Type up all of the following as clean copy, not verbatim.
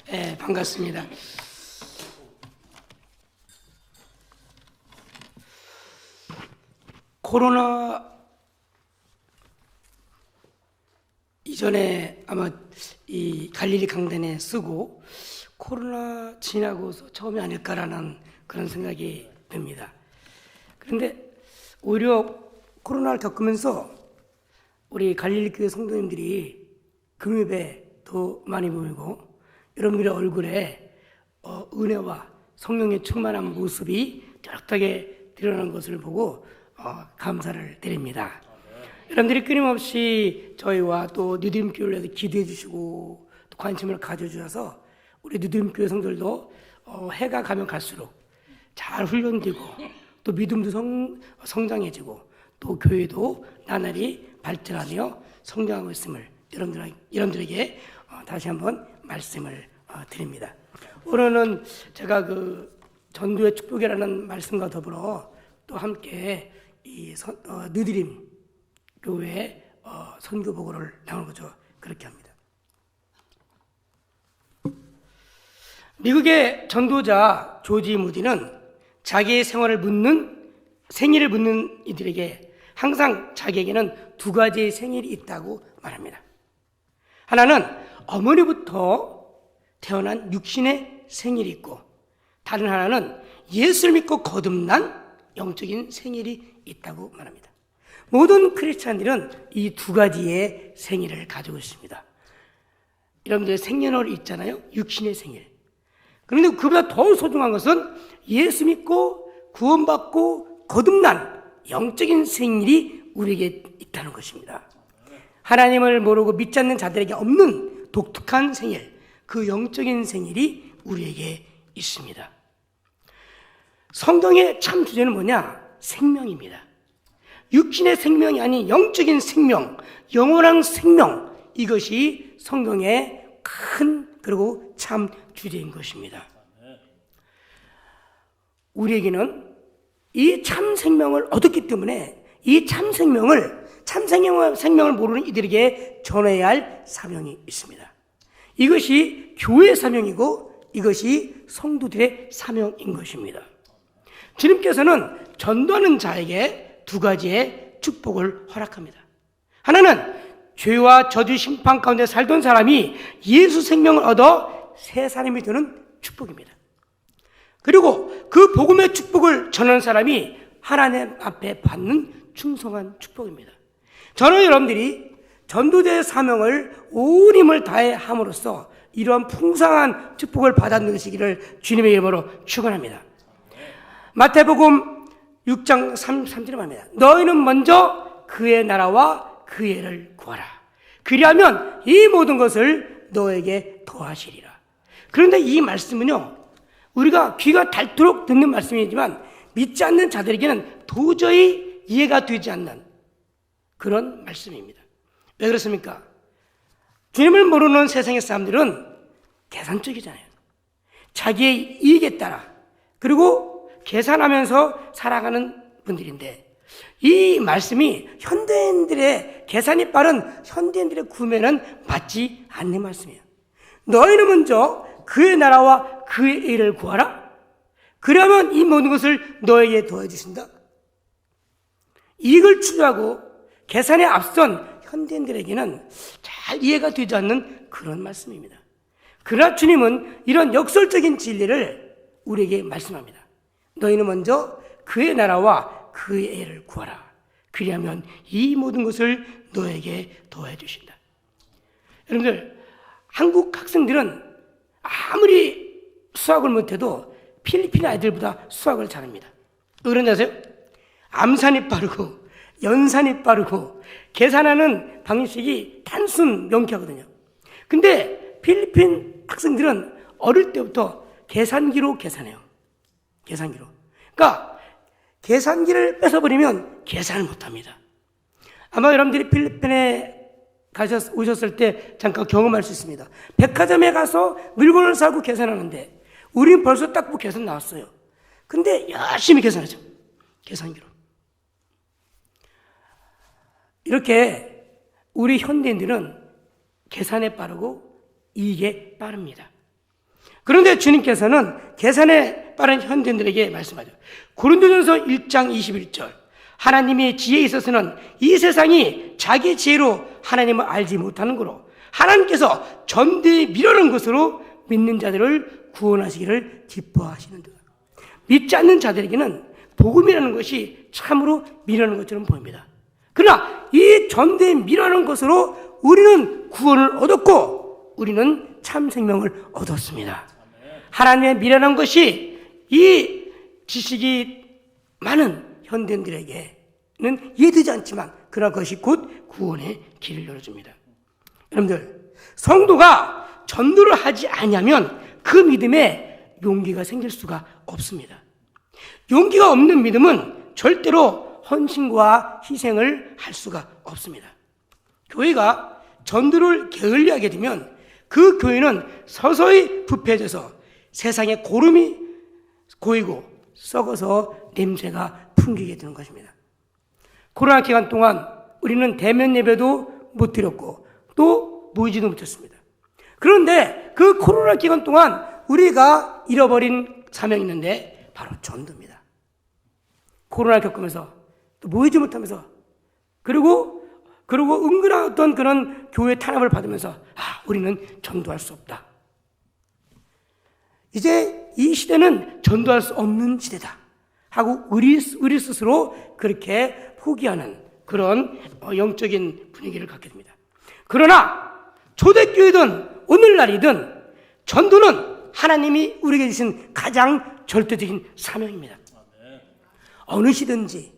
네, 반갑습니다. 코로나 이전에 아마 이 갈릴리 강단에 쓰고 코로나 지나고서 처음이 아닐까라는 그런 생각이 듭니다. 그런데 오히려 코로나를 겪으면서 우리 갈릴리 교회 성도님들이 금요일에 더 많이 모이고 여러분들의 얼굴에 은혜와 성령의 충만한 모습이 뚜렷하게 드러난 것을 보고 감사를 드립니다. 여러분들이 끊임없이 저희와 또 뉴드림교회를 위해서 기도해 주시고 또 관심을 가져주셔서 우리 뉴드림교회 성도들도 해가 가면 갈수록 잘 훈련되고 또 믿음도 성장해지고 또 교회도 나날이 발전하며 성장하고 있음을 여러분들에게 다시 한번 말씀을 드립니다. 오늘은 제가 그 전도의 축복이라는 말씀과 더불어 또 함께 이 느드림 교회 선교 보고를 나누고죠. 그렇게 합니다. 미국의 전도자 조지 무디는 자기의 생일을 묻는 이들에게 항상 자기에게는 두 가지의 생일이 있다고 말합니다. 하나는 어머니부터 태어난 육신의 생일이 있고 다른 하나는 예수를 믿고 거듭난 영적인 생일이 있다고 말합니다. 모든 크리스찬들은 이 두 가지의 생일을 가지고 있습니다. 여러분들 생년월일 있잖아요. 육신의 생일. 그런데 그보다 더 소중한 것은 예수 믿고 구원받고 거듭난 영적인 생일이 우리에게 있다는 것입니다. 하나님을 모르고 믿지 않는 자들에게 없는 독특한 생일, 그 영적인 생일이 우리에게 있습니다. 성경의 참 주제는 뭐냐? 생명입니다. 육신의 생명이 아닌 영적인 생명, 영원한 생명, 이것이 성경의 큰 그리고 참 주제인 것입니다. 우리에게는 이 참 생명을 얻었기 때문에 이 참 생명을 모르는 이들에게 전해야 할 사명이 있습니다. 이것이 교회의 사명이고 이것이 성도들의 사명인 것입니다. 주님께서는 전도하는 자에게 두 가지의 축복을 허락합니다. 하나는 죄와 저주 심판 가운데 살던 사람이 예수 생명을 얻어 새 사람이 되는 축복입니다. 그리고 그 복음의 축복을 전하는 사람이 하나님 앞에 받는 충성한 축복입니다. 저는 여러분들이 전도자의 사명을 온 힘을 다해 함으로써 이러한 풍성한 축복을 받아들이시기를 주님의 이름으로 축원합니다. 마태복음 6장 33절에 말합니다. 너희는 먼저 그의 나라와 그의 의를 구하라. 그리하면 이 모든 것을 너에게 더하시리라. 그런데 이 말씀은요, 우리가 귀가 닳도록 듣는 말씀이지만 믿지 않는 자들에게는 도저히 이해가 되지 않는 그런 말씀입니다. 왜 그렇습니까? 주님을 모르는 세상의 사람들은 계산적이잖아요. 자기의 이익에 따라 그리고 계산하면서 살아가는 분들인데 이 말씀이 현대인들의 계산이 빠른 현대인들의 구매는 맞지 않는 말씀이에요. 너희는 먼저 그의 나라와 그의 의를 구하라. 그러면 이 모든 것을 너에게 더해 주신다. 이익을 추구하고 계산에 앞선 현대인들에게는 잘 이해가 되지 않는 그런 말씀입니다. 그러나 주님은 이런 역설적인 진리를 우리에게 말씀합니다. 너희는 먼저 그의 나라와 그의 의를 구하라. 그리하면 이 모든 것을 너에게 더해 주신다. 여러분들, 한국 학생들은 아무리 수학을 못해도 필리핀 아이들보다 수학을 잘합니다. 왜 그런지 아세요? 암산이 빠르고 연산이 빠르고 계산하는 방식이 단순 명쾌하거든요. 근데 필리핀 학생들은 어릴 때부터 계산기로 계산해요. 계산기로. 그러니까 계산기를 뺏어버리면 계산을 못합니다. 아마 여러분들이 필리핀에 오셨을 때 잠깐 경험할 수 있습니다. 백화점에 가서 물건을 사고 계산하는데 우리는 벌써 딱 보고 계산 나왔어요. 근데 열심히 계산하죠. 계산기로. 이렇게 우리 현대인들은 계산에 빠르고 이익에 빠릅니다. 그런데 주님께서는 계산에 빠른 현대인들에게 말씀하죠. 고린도전서 1장 21절 하나님의 지혜에 있어서는 이 세상이 자기 지혜로 하나님을 알지 못하는 거로 하나님께서 전대에 미련한 것으로 믿는 자들을 구원하시기를 기뻐하시는다. 믿지 않는 자들에게는 복음이라는 것이 참으로 미련한 것처럼 보입니다. 그러나 이 전대에 미련한 것으로 우리는 구원을 얻었고 우리는 참 생명을 얻었습니다. 하나님의 미련한 것이 이 지식이 많은 현대인들에게는 이해되지 않지만 그러나 그것이 곧 구원의 길을 열어줍니다. 여러분들, 성도가 전도를 하지 않으면 그 믿음에 용기가 생길 수가 없습니다. 용기가 없는 믿음은 절대로 헌신과 희생을 할 수가 없습니다. 교회가 전도를 게을리하게 되면 그 교회는 서서히 부패해져서 세상에 고름이 고이고 썩어서 냄새가 풍기게 되는 것입니다. 코로나 기간 동안 우리는 대면 예배도 못 드렸고 또 모이지도 못했습니다. 그런데 그 코로나 기간 동안 우리가 잃어버린 사명이 있는데 바로 전도입니다. 코로나 겪으면서 또 모이지 못하면서 그리고 은근한 어떤 그런 교회 탄압을 받으면서 우리는 전도할 수 없다. 이제 이 시대는 전도할 수 없는 시대다 하고 우리 스스로 그렇게 포기하는 그런 영적인 분위기를 갖게 됩니다. 그러나 초대교회든 오늘날이든 전도는 하나님이 우리에게 주신 가장 절대적인 사명입니다. 어느 시든지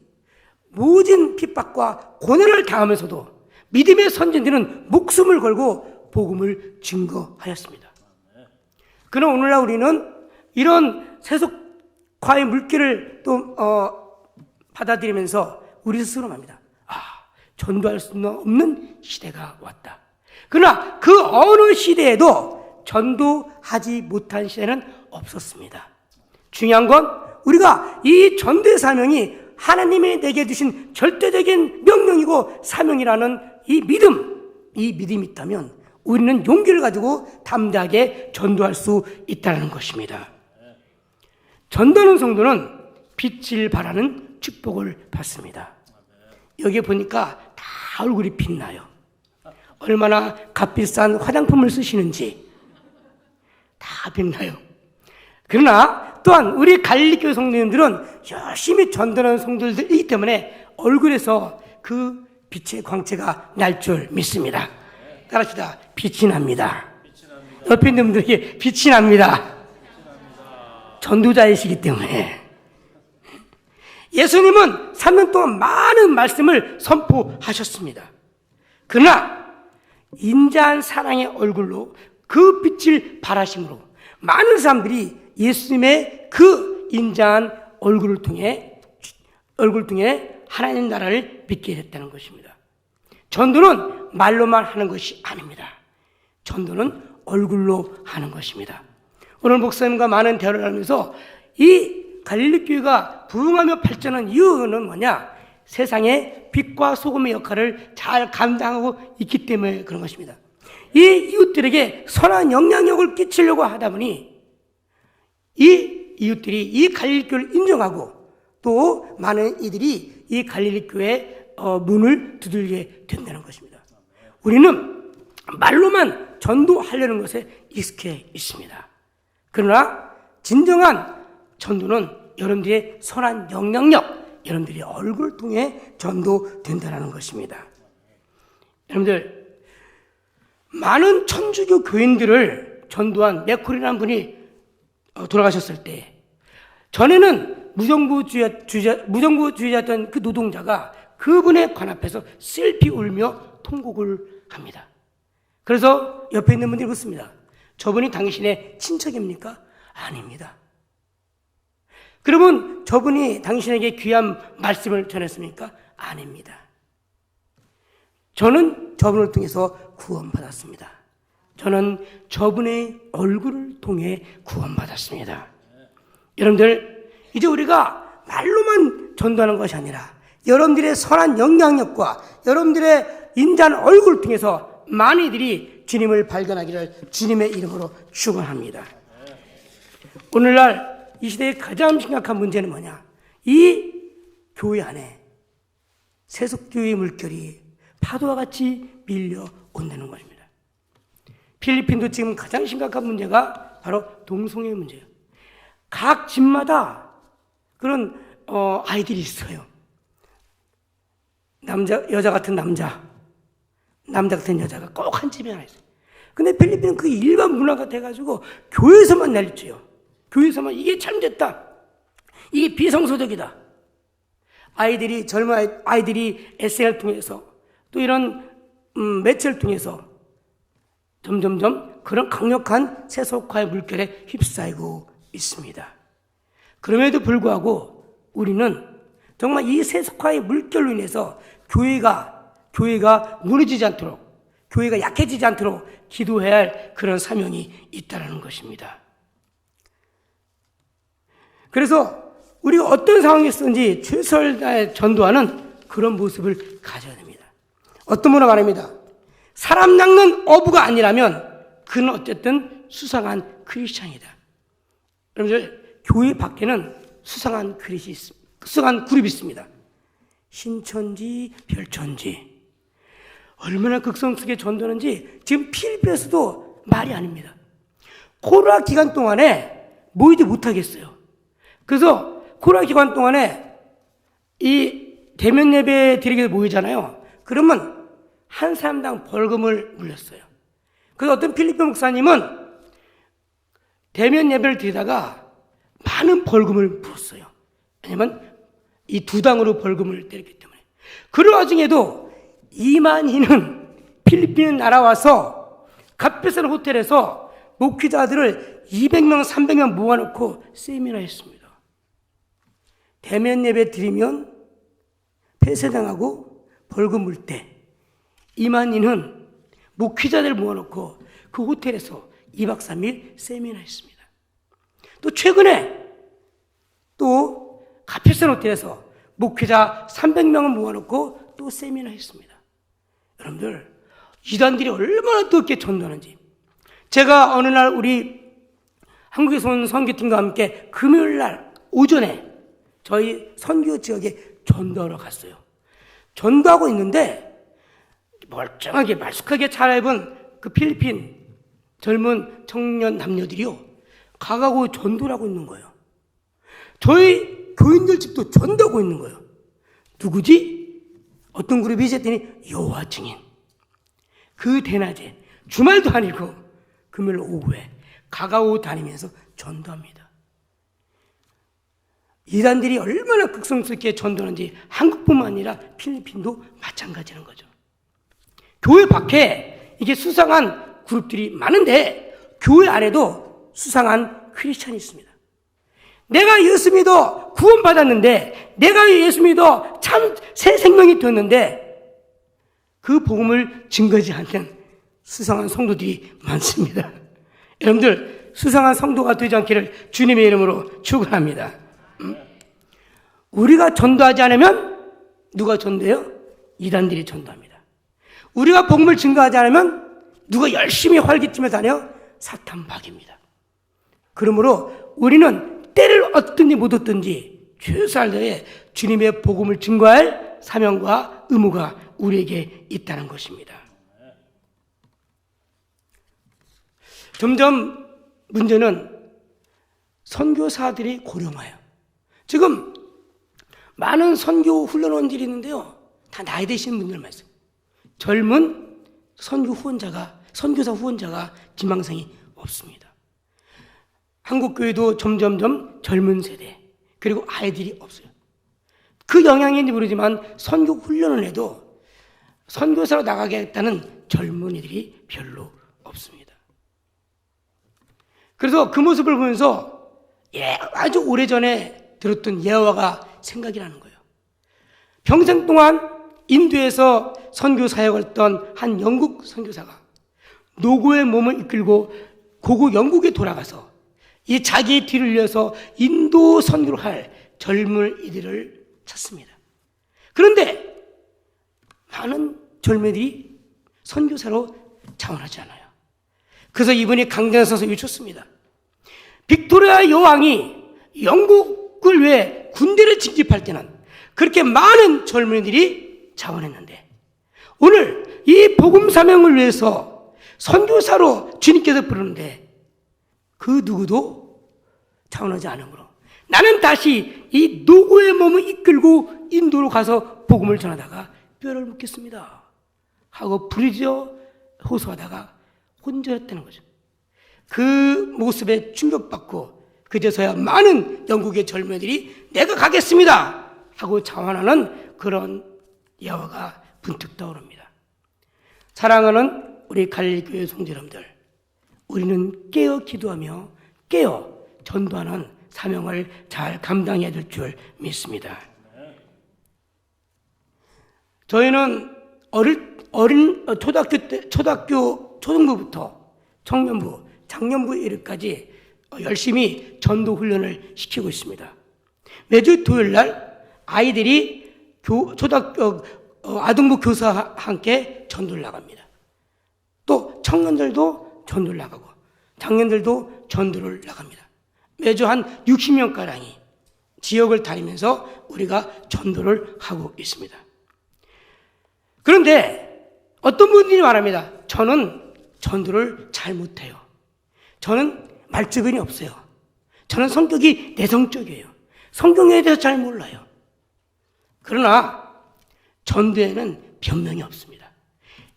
모진 핍박과 고난을 당하면서도 믿음의 선진들은 목숨을 걸고 복음을 증거하였습니다. 그러나 오늘날 우리는 이런 세속화의 물결을 또 받아들이면서 우리 스스로 맙니다. 전도할 수 없는 시대가 왔다. 그러나 그 어느 시대에도 전도하지 못한 시대는 없었습니다. 중요한 건 우리가 이 전도의 사명이 하나님이 내게 주신 절대적인 명령이고 사명이라는 이 믿음이 있다면 우리는 용기를 가지고 담대하게 전도할 수 있다는 것입니다. 전도하는 성도는 빛을 발하는 축복을 받습니다. 여기 보니까 다 얼굴이 빛나요. 얼마나 값비싼 화장품을 쓰시는지 다 빛나요. 그러나 또한 우리 갈릴리교회 성도님들은 열심히 전도하는 성도들이기 때문에 얼굴에서 그 빛의 광채가 날 줄 믿습니다. 따라합시다. 빛이 납니다. 옆에 있는 분들에게 빛이 납니다. 전도자이시기 때문에. 예수님은 3년 동안 많은 말씀을 선포하셨습니다. 그러나 인자한 사랑의 얼굴로 그 빛을 발하심으로 많은 사람들이 예수님의 그 인자한 얼굴을 통해 하나님 나라를 믿게 됐다는 것입니다. 전도는 말로만 하는 것이 아닙니다. 전도는 얼굴로 하는 것입니다. 오늘 목사님과 많은 대화를 하면서 이 갈릴리 교회가 부흥하며 발전한 이유는 뭐냐? 세상에 빛과 소금의 역할을 잘 감당하고 있기 때문에 그런 것입니다. 이 이웃들에게 선한 영향력을 끼치려고 하다 보니 이 이웃들이 이 갈릴리 교회를 인정하고 또 많은 이들이 이 갈릴리 교회의 문을 두들게 된다는 것입니다. 우리는 말로만 전도하려는 것에 익숙해 있습니다. 그러나 진정한 전도는 여러분들의 선한 영향력, 여러분들의 얼굴을 통해 전도된다는 것입니다. 여러분들, 많은 천주교 교인들을 전도한 맥콜이라는 분이 돌아가셨을 때, 전에는 무정부주의자였던 그 노동자가 그분의 관 앞에서 슬피 울며 통곡을 합니다. 그래서 옆에 있는 분들이 묻습니다. 저분이 당신의 친척입니까? 아닙니다. 그러면 저분이 당신에게 귀한 말씀을 전했습니까? 아닙니다. 저는 저분을 통해서 구원받았습니다. 저는 저분의 얼굴을 통해 구원받았습니다. 여러분들, 이제 우리가 말로만 전도하는 것이 아니라 여러분들의 선한 영향력과 여러분들의 인자한 얼굴을 통해서 많은 이들이 주님을 발견하기를 주님의 이름으로 축원합니다. 오늘날 이 시대의 가장 심각한 문제는 뭐냐? 이 교회 안에 세속주의 물결이 파도와 같이 밀려온다는 것입니다. 필리핀도 지금 가장 심각한 문제가 바로 동성애 문제예요. 각 집마다 그런 아이들이 있어요. 여자 같은 남자 같은 여자가 꼭 한 집에 하나 있어요. 근데 필리핀은 그게 일반 문화가 돼가지고 교회에서만 난리쳐요. 교회에서만 이게 잘못됐다. 이게 비성소적이다. 젊은 아이들이 SNS를 통해서 또 이런 매체를 통해서 점점점 그런 강력한 세속화의 물결에 휩싸이고 있습니다. 그럼에도 불구하고 우리는 정말 이 세속화의 물결로 인해서 교회가 무너지지 않도록, 교회가 약해지지 않도록 기도해야 할 그런 사명이 있다는 것입니다. 그래서 우리가 어떤 상황에서든지 최선을 다해 전도하는 그런 모습을 가져야 됩니다. 어떤 분은 말합니다. 사람 낚는 어부가 아니라면 그는 어쨌든 수상한 크리스찬이다. 여러분들, 교회 밖에는 수상한 그룹이 있습니다. 신천지, 별천지. 얼마나 극성스럽게 전도하는지 지금 필리핀에서도 말이 아닙니다. 코로나 기간 동안에 모이지 못하겠어요. 그래서 코로나 기간 동안에 이 대면 예배 드리게 위해서 모이잖아요. 그러면 한 사람당 벌금을 물렸어요. 그래서 어떤 필리핀 목사님은 대면 예배를 드리다가 많은 벌금을 물었어요. 왜냐면 이 두 당으로 벌금을 때렸기 때문에. 그런 와중에도 이만희는 필리핀 날아와서 값비싼 호텔에서 목회자들을 200명, 300명 모아놓고 세미나 했습니다. 대면 예배 드리면 폐쇄당하고 벌금 물 때 이만희는 목회자들을 모아놓고 그 호텔에서 2박 3일 세미나 했습니다. 또 최근에 또 값비싼 호텔에서 목회자 300명을 모아놓고 또 세미나 했습니다. 여러분들, 이단들이 얼마나 뜨겁게 전도하는지. 제가 어느 날 우리 한국에서 온 선교팀과 함께 금요일 날 오전에 저희 선교 지역에 전도하러 갔어요. 전도하고 있는데 멀쩡하게 말쑥하게 차려입은 그 필리핀 젊은 청년 남녀들이요, 가가고 전도를 하고 있는 거예요. 저희 교인들 집도 전도하고 있는 거예요. 누구지? 어떤 그룹이지 했더니 여호와 증인. 그 대낮에 주말도 아니고 금요일 오후에 가가오 다니면서 전도합니다. 이단들이 얼마나 극성스럽게 전도하는지 한국뿐만 아니라 필리핀도 마찬가지라는 거죠. 교회 밖에 이게 수상한 그룹들이 많은데 교회 안에도 수상한 크리스찬이 있습니다. 내가 예수 믿어 구원받았는데, 내가 예수 믿어 참 새 생명이 되었는데 그 복음을 증거하지 않는 수상한 성도들이 많습니다. 여러분들, 수상한 성도가 되지 않기를 주님의 이름으로 축원합니다. 우리가 전도하지 않으면 누가 전도해요? 이단들이 전도합니다. 우리가 복음을 증거하지 않으면 누가 열심히 활기치며 다녀? 사탄박입니다. 그러므로 우리는 때를 얻든지 못 얻든지 최선을 다해 주님의 복음을 증거할 사명과 의무가 우리에게 있다는 것입니다. 점점 문제는 선교사들이 고령화해요. 지금 많은 선교 훈련원들이 있는데요, 다 나이 드신 분들만 있어요. 젊은 선교사 후원자가 지망생이 없습니다. 한국교회도 점점점 젊은 세대, 그리고 아이들이 없어요. 그 영향인지 모르지만 선교 훈련을 해도 선교사로 나가겠다는 젊은이들이 별로 없습니다. 그래서 그 모습을 보면서 아주 오래전에 들었던 예화가 생각이 나는 거예요. 평생 동안 인도에서 선교 사역을 했던 한 영국 선교사가 노고의 몸을 이끌고 고국 영국에 돌아가서 이 자기의 뒤를 이어서 인도 선교를 할 젊은이들을 찾습니다. 그런데 많은 젊은이들이 선교사로 자원하지 않아요. 그래서 이분이 강단에 서서 외쳤습니다. 빅토리아 여왕이 영국을 위해 군대를 징집할 때는 그렇게 많은 젊은이들이 자원했는데 오늘 이 복음 사명을 위해서 선교사로 주님께서 부르는데 그 누구도 자원하지 않으므로 나는 다시 이 노고의 몸을 이끌고 인도로 가서 복음을 전하다가 뼈를 묻겠습니다 하고 부르짖어 호소하다가 혼절했다는 거죠. 그 모습에 충격받고 그제서야 많은 영국의 젊은이들이 내가 가겠습니다 하고 자원하는 그런 예화가 분뜩 떠오릅니다. 사랑하는 우리 갈릴교회 성도 여러분들, 우리는 깨어 기도하며 깨어 전도하는 사명을 잘 감당해야 될 줄 믿습니다. 저희는 초등부부터 청년부, 장년부 이르까지 열심히 전도 훈련을 시키고 있습니다. 매주 토요일 날 아이들이 아동부 교사와 함께 전도를 나갑니다. 또 청년들도 전도를 나가고 장년들도 전도를 나갑니다. 매주 한 60명가량이 지역을 다니면서 우리가 전도를 하고 있습니다. 그런데 어떤 분들이 말합니다. 저는 전도를 잘 못해요. 저는 말주변이 없어요. 저는 성격이 내성적이에요. 성경에 대해서 잘 몰라요. 그러나 전도에는 변명이 없습니다.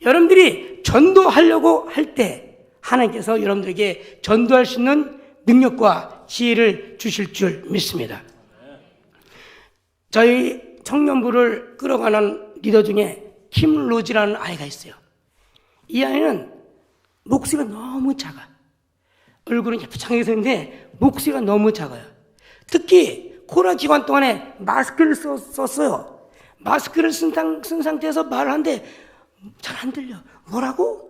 여러분들이 전도하려고 할 때 하나님께서 여러분들에게 전도할 수 있는 능력과 지혜를 주실 줄 믿습니다. 저희 청년부를 끌어가는 리더 중에 킴 로지라는 아이가 있어요. 이 아이는 목소리가 너무 작아. 얼굴은 예쁘장하게 생겼는데 목소리가 너무 작아요. 특히 코로나 기간 동안에 마스크를 썼어요. 마스크를 쓴 상태에서 말을 하는데 잘 안 들려. 뭐라고?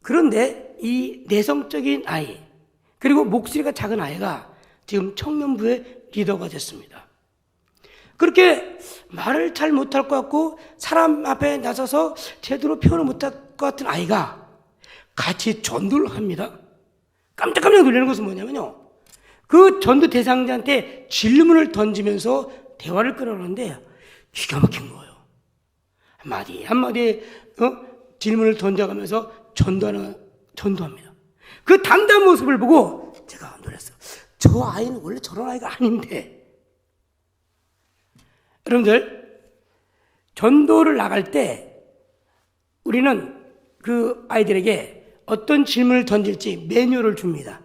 그런데 이 내성적인 아이, 그리고 목소리가 작은 아이가 지금 청년부의 리더가 됐습니다. 그렇게 말을 잘 못할 것 같고 사람 앞에 나서서 제대로 표현을 못할 것 같은 아이가 같이 전도를 합니다. 깜짝깜짝 놀라는 것은 뭐냐면요, 그 전도 대상자한테 질문을 던지면서 대화를 끌어오는데 기가 막힌 거예요. 한마디 질문을 던져가면서 전도합니다. 그 담대한 모습을 보고 제가 놀랐어요. 저 아이는 원래 저런 아이가 아닌데. 여러분들, 전도를 나갈 때 우리는 그 아이들에게 어떤 질문을 던질지 매뉴얼을 줍니다.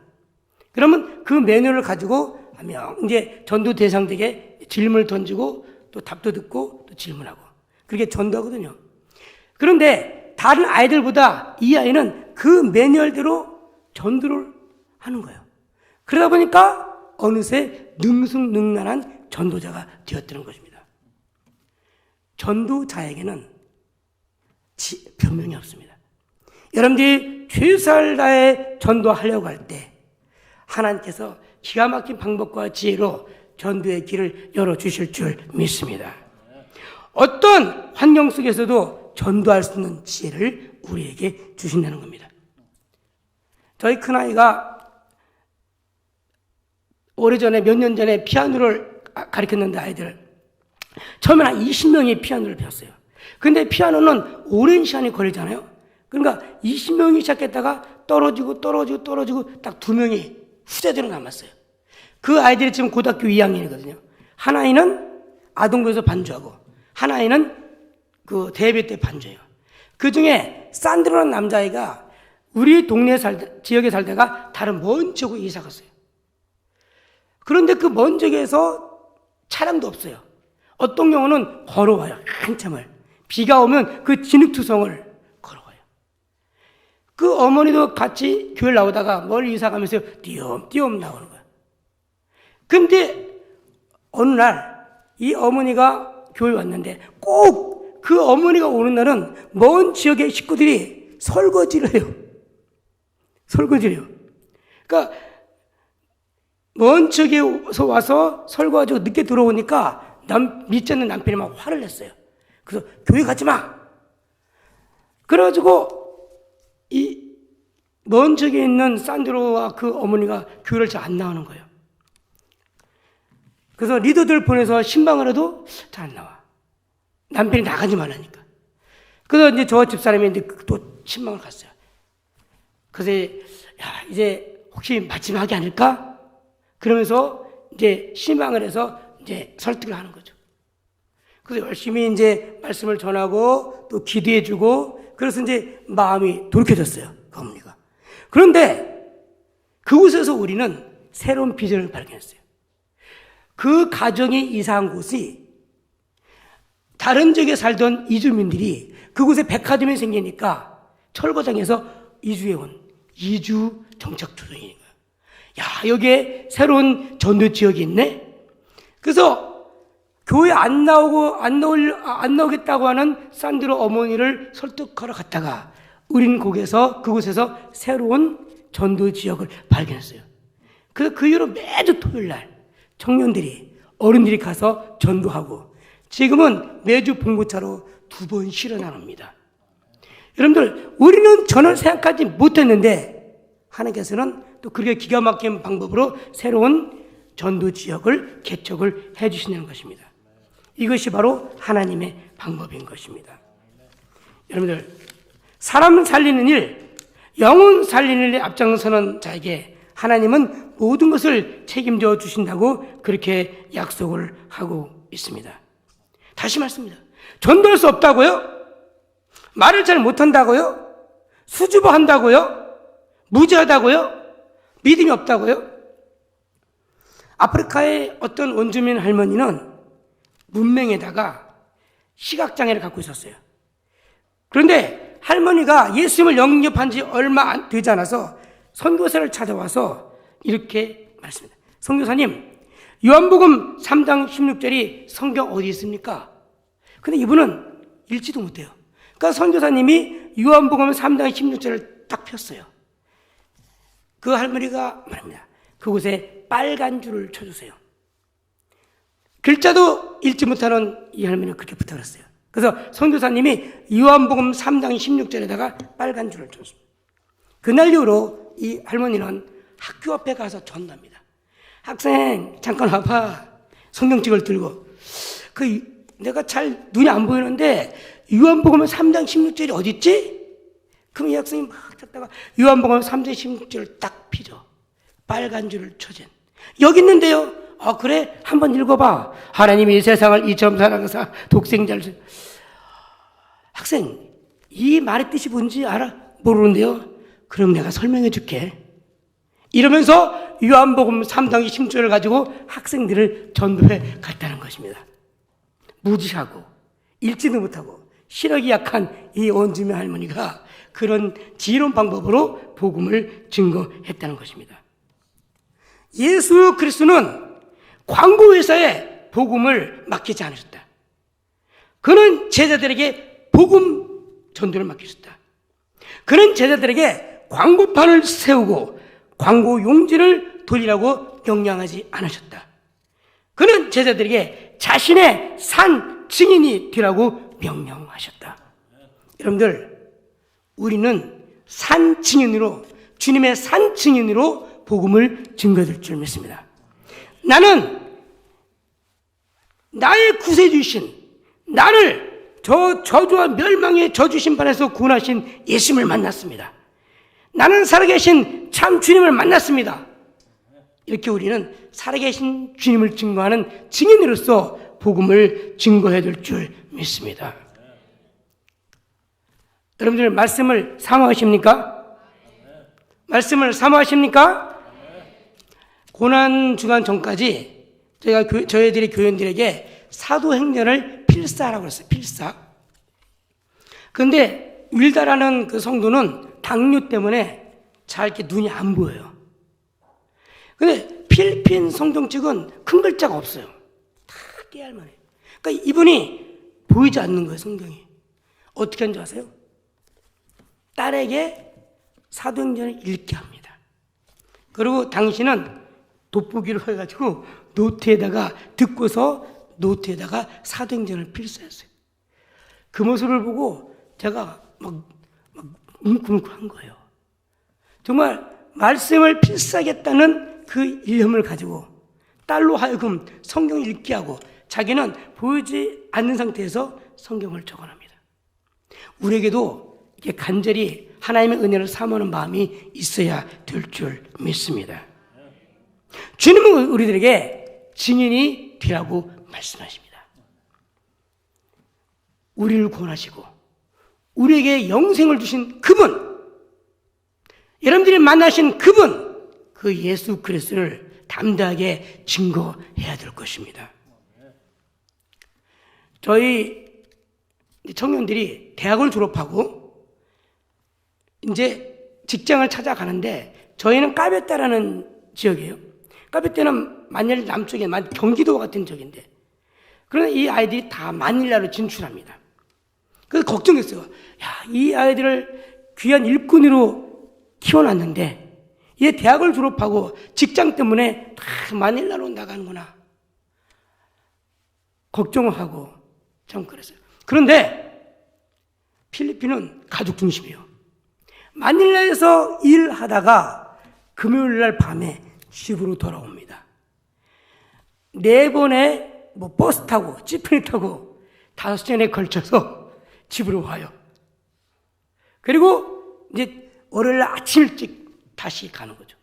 그러면 그 매뉴얼을 가지고 하면 이제 전도 대상들에게 질문을 던지고 또 답도 듣고 또 질문하고 그렇게 전도하거든요. 그런데 다른 아이들보다 이 아이는 그 매뉴얼대로 전도를 하는 거예요. 그러다 보니까 어느새 능숙능란한 전도자가 되었다는 것입니다. 전도자에게는 변명이 없습니다. 여러분들이 최선을 다해 전도하려고 할 때 하나님께서 기가 막힌 방법과 지혜로 전도의 길을 열어주실 줄 믿습니다. 어떤 환경 속에서도 전도할 수 있는 지혜를 우리에게 주신다는 겁니다. 저희 큰아이가 오래전에 몇 년 전에 피아노를 가르쳤는데 아이들 처음에 한 20명이 피아노를 배웠어요. 근데 피아노는 오랜 시간이 걸리잖아요. 그러니까 20명이 시작했다가 떨어지고 딱 2명이 후재대로 남았어요. 그 아이들이 지금 고등학교 2학년이거든요. 한 아이는 아동부에서 반주하고 한 아이는 그 대예배 때 반주해요. 그 중에 산드로라는 남자아이가 우리 동네 지역에 살다가 다른 먼 지역으로 이사 갔어요. 그런데 그 먼 지역에서 차량도 없어요. 어떤 경우는 걸어와요. 한참을. 비가 오면 그 진흙투성을 걸어와요. 그 어머니도 같이 교회를 나오다가 멀리 이사 가면서 띄엄띄엄 나오는 거예요. 근데 어느 날 이 어머니가 교회 왔는데 꼭 그 어머니가 오는 날은 먼 지역의 식구들이 설거지를 해요. 그러니까 먼 지역에서 와서 설거지하고 늦게 들어오니까 믿지 않는 남편이 막 화를 냈어요. 그래서 교회 가지 마. 그래가지고 이 먼 쪽에 있는 산드로와 그 어머니가 교회를 잘 안 나오는 거예요. 그래서 리더들 보내서 신방을 해도 잘 안 나와. 남편이 나가지 말라니까. 그래서 이제 저 집사람이 이제 또 신방을 갔어요. 그래서 야, 이제 혹시 마지막이 아닐까? 그러면서 이제 신방을 해서 이제 설득을 하는 거죠. 그래서 열심히 이제 말씀을 전하고 또 기도해주고 그래서 이제 마음이 돌이켜졌어요. 그 어머니가. 그런데 그곳에서 우리는 새로운 비전을 발견했어요. 그 가정이 이사한 곳이 다른 지역에 살던 이주민들이 그곳에 백화점이 생기니까 철거장에서 이주해온 이주 정착 조정인 거예요. 야, 여기에 새로운 전도 지역이 있네? 그래서 교회 안 나오겠다고 하는 산드로 어머니를 설득하러 갔다가 우리는 그곳에서 새로운 전도 지역을 발견했어요. 그래서 그 이후로 매주 토요일 날 청년들이, 어른들이 가서 전도하고 지금은 매주 봉고차로 2번 실어 나눕니다. 여러분들, 우리는 전혀 생각하지 못했는데 하나님께서는 또 그렇게 기가 막힌 방법으로 새로운 전도 지역을 개척을 해주시는 것입니다. 이것이 바로 하나님의 방법인 것입니다. 여러분들, 사람 살리는 일, 영혼 살리는 일에 앞장서는 자에게 하나님은 모든 것을 책임져 주신다고 그렇게 약속을 하고 있습니다. 다시 말씀입니다. 전도할 수 없다고요? 말을 잘 못한다고요? 수줍어한다고요? 무지하다고요? 믿음이 없다고요? 아프리카의 어떤 원주민 할머니는 문맹에다가 시각장애를 갖고 있었어요. 그런데 할머니가 예수님을 영접한 지 얼마 되지 않아서 선교사를 찾아와서 이렇게 말씀합니다. 선교사님, 요한복음 3장 16절이 성경 어디 있습니까? 근데 이분은 읽지도 못해요. 그러니까 선교사님이 요한복음 3장 16절을 딱 폈어요. 그 할머니가 말합니다. 그곳에 빨간 줄을 쳐주세요. 글자도 읽지 못하는 이 할머니가 그렇게 부탁을 했어요. 그래서 선교사님이 요한복음 3장 16절에다가 빨간 줄을 쳤습니다. 그날 이후로 이 할머니는 학교 앞에 가서 전도합니다. 학생 잠깐 와봐. 성경책을 들고 내가 잘 눈이 안 보이는데 요한복음 3장 16절이 어디 있지? 그럼 이 학생이 막 찾다가 요한복음 3장 16절을 딱 피죠. 빨간 줄을 쳐진. 여기 있는데요. 그래? 한번 읽어봐. 하나님이 이 세상을 이처럼 사랑하사 독생자를. 학생, 이 말의 뜻이 뭔지 알아? 모르는데요. 그럼 내가 설명해 줄게. 이러면서 요한복음 3장 16절을 가지고 학생들을 전도해 갔다는 것입니다. 무지하고 읽지도 못하고 시력이 약한 이 원주민 할머니가 그런 지혜로운 방법으로 복음을 증거했다는 것입니다. 예수 그리스도는 광고회사에 복음을 맡기지 않으셨다. 그는 제자들에게 복음 전도를 맡기셨다. 그는 제자들에게 광고판을 세우고 광고 용지를 돌리라고 명령하지 않으셨다. 그는 제자들에게 자신의 산 증인이 되라고 명령하셨다. 여러분들, 우리는 산 증인으로, 주님의 산 증인으로 복음을 증거될 줄 믿습니다. 나는 나의 구세주신, 나를 저 저주와 멸망의 저주 심판에서 구원하신 예수님을 만났습니다. 나는 살아계신 참 주님을 만났습니다. 이렇게 우리는 살아계신 주님을 증거하는 증인으로서 복음을 증거해야 될 줄 믿습니다. 여러분들 말씀을 사모하십니까? 말씀을 사모하십니까? 고난주간 전까지 저희들이 교인들에게 사도행전을 필사라고 그랬어요. 필사. 그런데 윌다라는 그 성도는 당뇨 때문에 잘 이렇게 눈이 안 보여요. 근데 필리핀 성경책은 큰 글자가 없어요. 다 깨알만 해요. 그러니까 이분이 보이지 않는 거예요, 성경이. 어떻게 하는지 아세요? 딸에게 사도행전을 읽게 합니다. 그리고 당신은 돋보기를 해가지고 노트에다가 듣고서 노트에다가 사도행전을 필사했어요. 그 모습을 보고 제가 막 뭉클뭉클한 거예요. 정말 말씀을 필사하겠다는 그 일념을 가지고 딸로 하여금 성경을 읽게 하고 자기는 보이지 않는 상태에서 성경을 적어납니다. 우리에게도 이게 간절히 하나님의 은혜를 사모하는 마음이 있어야 될 줄 믿습니다. 주님은 우리들에게 증인이 되라고 말씀하십니다. 우리를 구원하시고 우리에게 영생을 주신 그분, 여러분들이 만나신 그분, 그 예수 그리스도를 담대하게 증거해야 될 것입니다. 저희 청년들이 대학을 졸업하고 이제 직장을 찾아가는데 저희는 까베따라는 지역이에요. 까베따는 만일 남쪽에 경기도 같은 지역인데 그러나 이 아이들이 다 마닐라로 진출합니다. 그래서 걱정했어요. 야, 이 아이들을 귀한 일꾼으로 키워놨는데 얘 대학을 졸업하고 직장 때문에 다 마닐라로 나가는구나. 걱정을 하고 참 그랬어요. 그런데 필리핀은 가족 중심이에요. 마닐라에서 일하다가 금요일 날 밤에 집으로 돌아옵니다. 4번의 버스 타고 지프니 타고 5시간에 걸쳐서 집으로 와요. 그리고 이제 월요일 아침 일찍 다시 가는 거죠.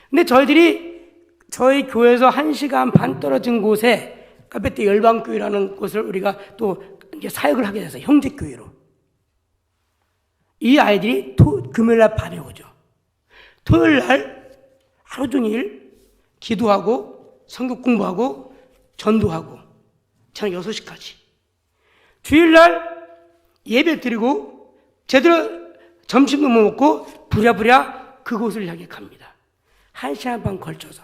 근데 저희 교회에서 1시간 반 떨어진 곳에 카페트 열방교회라는 곳을 우리가 또 이제 사역을 하게 돼서 형제교회로. 이 아이들이 금요일 날 밤에 오죠. 토요일 날 하루 종일 기도하고 성경 공부하고 전도하고 저녁 6시까지. 주일 날 예배 드리고 제대로 점심도 못 먹고 부랴부랴 그곳을 향해 갑니다. 1시간 반 걸쳐서.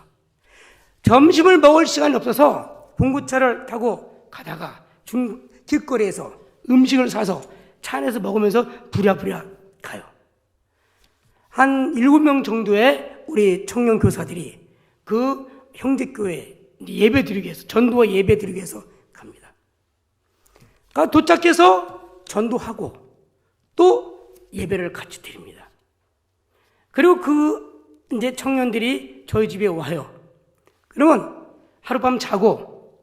점심을 먹을 시간이 없어서 봉구차를 타고 가다가 길거리에서 음식을 사서 차 안에서 먹으면서 부랴부랴 가요. 한 7명 정도의 우리 청년 교사들이 그 형제교회 예배 드리기 위해서, 전도와 예배 드리기 위해서 갑니다. 그러니까 도착해서 전도하고 또 예배를 같이 드립니다. 그리고 이제 청년들이 저희 집에 와요. 그러면 하룻밤 자고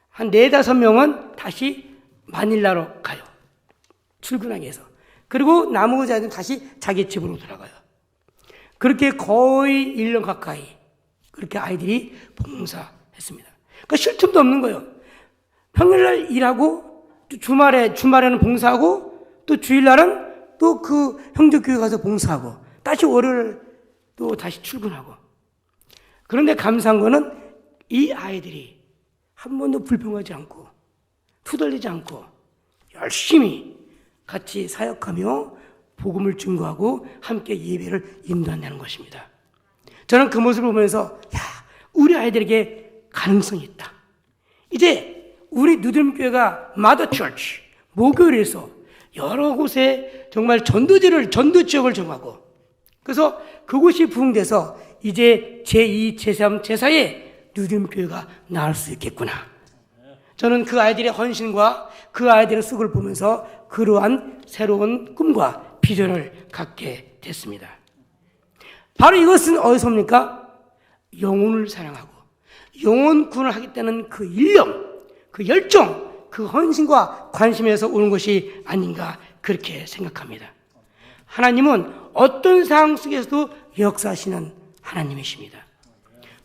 한 4-5명은 다시 마닐라로 가요. 출근하기 위해서. 그리고 나머지 아이들은 다시 자기 집으로 돌아가요. 그렇게 거의 1년 가까이 그렇게 아이들이 봉사했습니다. 그러니까 쉴 틈도 없는 거예요. 평일날 일하고 또 주말에는 봉사하고 또 주일날은 또 그 형제교회 가서 봉사하고 다시 월요일 또 다시 출근하고. 그런데 감사한 거는 이 아이들이 한 번도 불평하지 않고 투덜리지 않고 열심히 같이 사역하며 복음을 증거하고 함께 예배를 인도한다는 것입니다. 저는 그 모습을 보면서 우리 아이들에게 가능성이 있다. 이제 우리 누드림교회가 마더 처치, 모교회에서 여러 곳에 정말 전도 지역을 정하고 그래서 그곳이 부흥돼서 이제 제2, 제3, 제4의 누드림교회가 나올 수 있겠구나. 저는 그 아이들의 헌신과 그 아이들의 쑥을 보면서 그러한 새로운 꿈과 비전을 갖게 됐습니다. 바로 이것은 어디서입니까? 영혼을 사랑하고 영혼 구원을 하겠다는 그 일념, 그 열정, 그 헌신과 관심에서 오는 것이 아닌가 그렇게 생각합니다. 하나님은 어떤 상황 속에서도 역사하시는 하나님이십니다.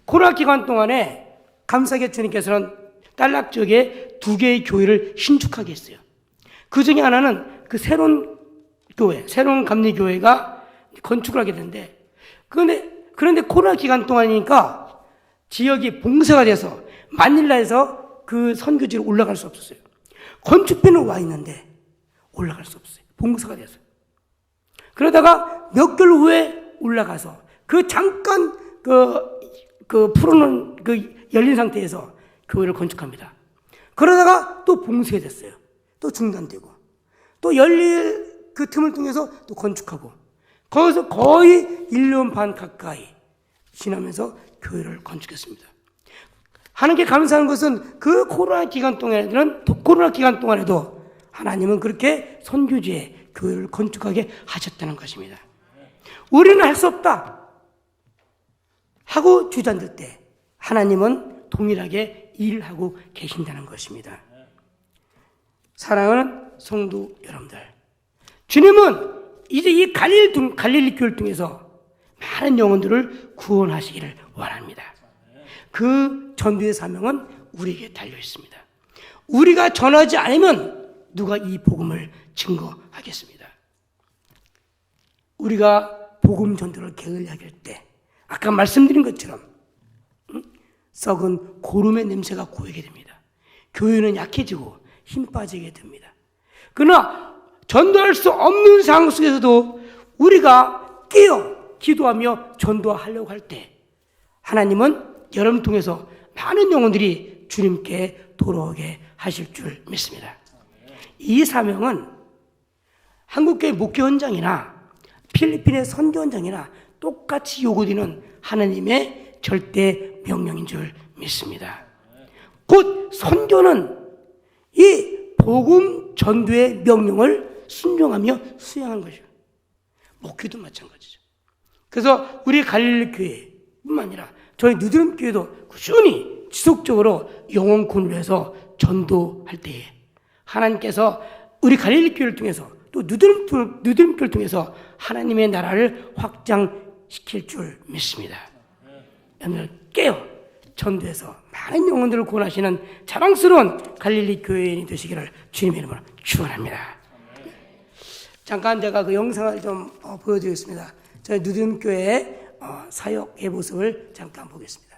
코로나 기간 동안에 감사하게 주님께서는 딸락 지역에 2개의 교회를 신축하게 했어요. 그 중에 하나는 그 새로운 교회, 새로운 감리교회가 건축을 하게 됐는데 그런데 코로나 기간 동안이니까 지역이 봉쇄가 돼서 마닐라에서 그 선교지로 올라갈 수 없었어요. 건축비는 와 있는데 올라갈 수 없어요. 봉쇄가 돼서. 그러다가 몇 개월 후에 올라가서 그 잠깐 풀어놓은 열린 상태에서 교회를 건축합니다. 그러다가 또 봉쇄됐어요. 또 중단되고 또 열릴 그 틈을 통해서 또 건축하고 거기서 거의 1년 반 가까이 지나면서 교회를 건축했습니다. 하나님께 감사한 것은 그 코로나 기간 동안에도 하나님은 그렇게 선교지에 교회를 건축하게 하셨다는 것입니다. 우리는 할 수 없다 하고 주저앉을 때 하나님은 동일하게 일을 하고 계신다는 것입니다. 사랑하는 성도 여러분들, 주님은 이제 이 갈릴리 교회를 통해서 많은 영혼들을 구원하시기를 원합니다. 그 전도의 사명은 우리에게 달려 있습니다. 우리가 전하지 않으면 누가 이 복음을 증거하겠습니다. 우리가 복음 전도를 게을리하게 할 때 아까 말씀드린 것처럼 썩은 고름의 냄새가 고이게 됩니다. 교회는 약해지고 힘 빠지게 됩니다. 그러나 전도할 수 없는 상황 속에서도 우리가 깨어 기도하며 전도하려고 할 때 하나님은 여러분 통해서 많은 영혼들이 주님께 돌아오게 하실 줄 믿습니다. 이 사명은 한국교회 목회 현장이나 필리핀의 선교 현장이나 똑같이 요구되는 하나님의 절대 명령인 줄 믿습니다. 곧 선교는 이 복음 전도의 명령을 순종하며 수행한 것이죠. 목회도 마찬가지죠. 그래서 우리 갈릴리 교회뿐만 아니라 저희 누드름 교회도 꾸준히 지속적으로 영혼 구원을 위해서 전도할 때에 하나님께서 우리 갈릴리 교회를 통해서 또 누드름 교회를 통해서 하나님의 나라를 확장시킬 줄 믿습니다. 여러분 깨어 전도해서 많은 영혼들을 구원하시는 자랑스러운 갈릴리 교회인이 되시기를 주님의 이름으로 축원합니다. 잠깐 제가 그 영상을 좀 보여드리겠습니다. 저희 누드름 교회의 사역의 모습을 잠깐 보겠습니다.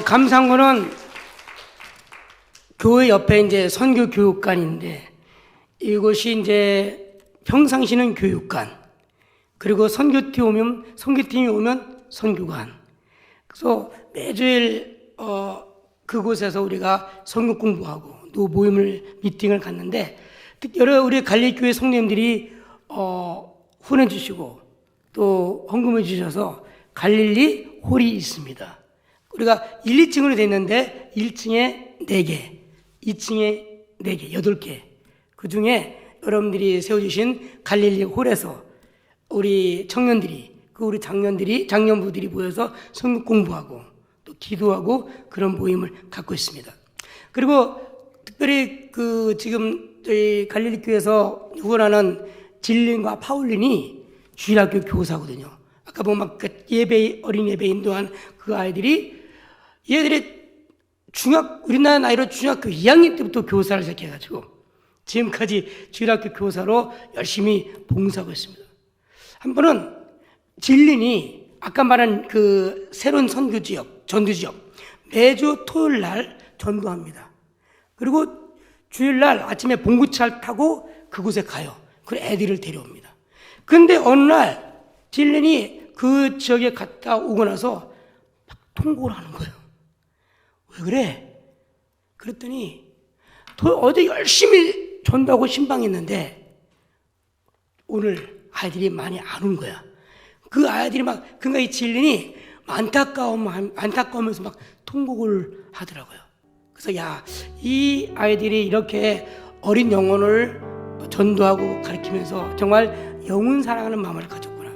감사한 거는 교회 옆에 이제 선교 교육관인데 이곳이 이제 평상시는 교육관, 그리고 선교팀이 오면 선교관. 그래서 매주일 그곳에서 우리가 선교 공부하고 또 미팅을 갔는데 여러 우리 갈릴교회 성도님들이 후원해 주시고 또 헌금해 주셔서 갈릴리 홀이 있습니다. 우리가 1, 2층으로 됐는데 1층에 4개, 2층에 4개, 8개. 그 중에 여러분들이 세워주신 갈릴리 홀에서 우리 청년들이, 우리 장년부들이 모여서 성경 공부하고 또 기도하고 그런 모임을 갖고 있습니다. 그리고 특별히 지금 저희 갈릴리 교회에서 후원하는 질린과 파울린이 주일학교 교사거든요. 아까 보면 막 어린 예배 인도한 그 아이들이 얘들이 우리나라 나이로 중학교 2학년 때부터 교사를 시작해가지고 지금까지 주일학교 교사로 열심히 봉사하고 있습니다. 한 번은 진린이 아까 말한 그 새로운 전도지역 매주 토요일 날 전도합니다. 그리고 주일날 아침에 봉구차를 타고 그곳에 가요. 그 애들을 데려옵니다. 근데 어느 날 진린이 그 지역에 갔다 오고 나서 막 통곡을 하는 거예요. 왜 그래? 그랬더니 어제 열심히 전도하고 신방했는데 오늘 아이들이 많이 안 온 거야. 그 아이들이 그러니까 이 진린이 안타까우면서 막 통곡을 하더라고요. 그래서 이 아이들이 이렇게 어린 영혼을 전도하고 가르치면서 정말 영혼 사랑하는 마음을 가졌구나.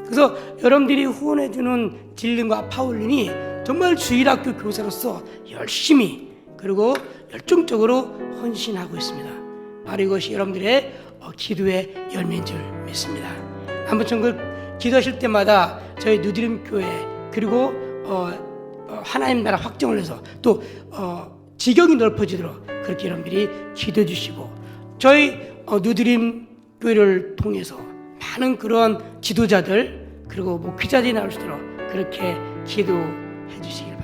그래서 여러분들이 후원해주는 진린과 파울린이 정말 주일학교 교사로서 열심히 그리고 열정적으로 헌신하고 있습니다. 바로 이것이 여러분들의 기도의 열매인 줄 믿습니다. 한번 기도하실 때마다 저희 누드림 교회 그리고 하나님 나라 확정을 해서 또 지경이 넓어지도록 그렇게 여러분들이 기도해 주시고 저희 누드림 교회를 통해서 많은 그런 지도자들 그리고 목회자들이 나올 수 있도록 그렇게 기도해 주시기